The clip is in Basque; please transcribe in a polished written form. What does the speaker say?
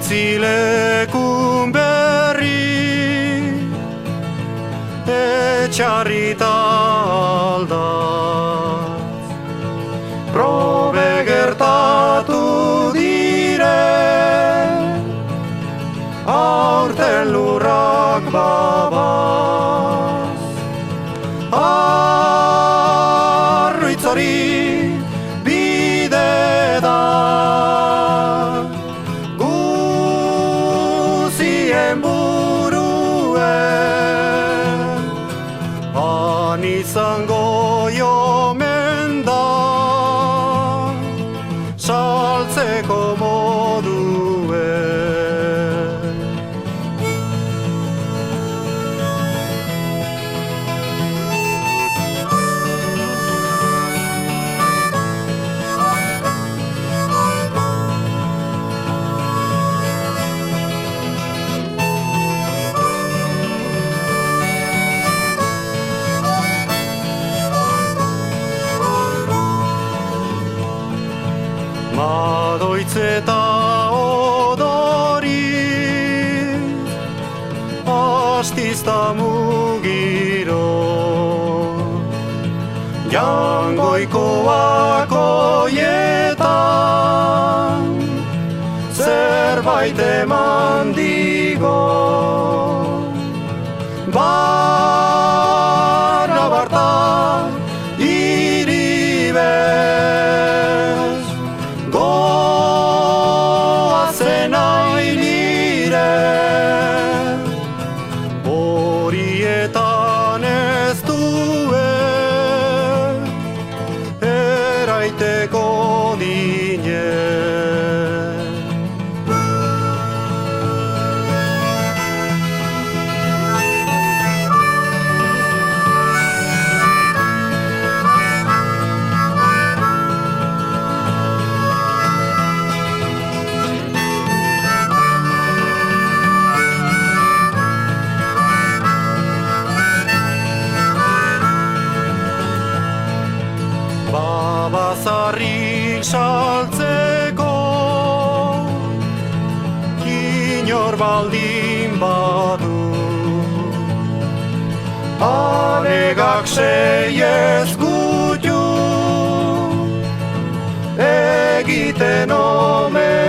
Aitzilekun berri etxarrita aldaz, probe gertatu dire, aurten lurrak babaz. Arruitz hori bide da, guzien buruen, han izango jomen da, saltzeko moduen. Madoitz eta odori, astizta mugiro, jangoikoak oietan, zerbait eman digo. Barra barta iribez, goazen ainire, horietan ez duen eraiteko dinen. Babazarrik saltzeko inor baldin badu, alegak sei ezkutu egiten omen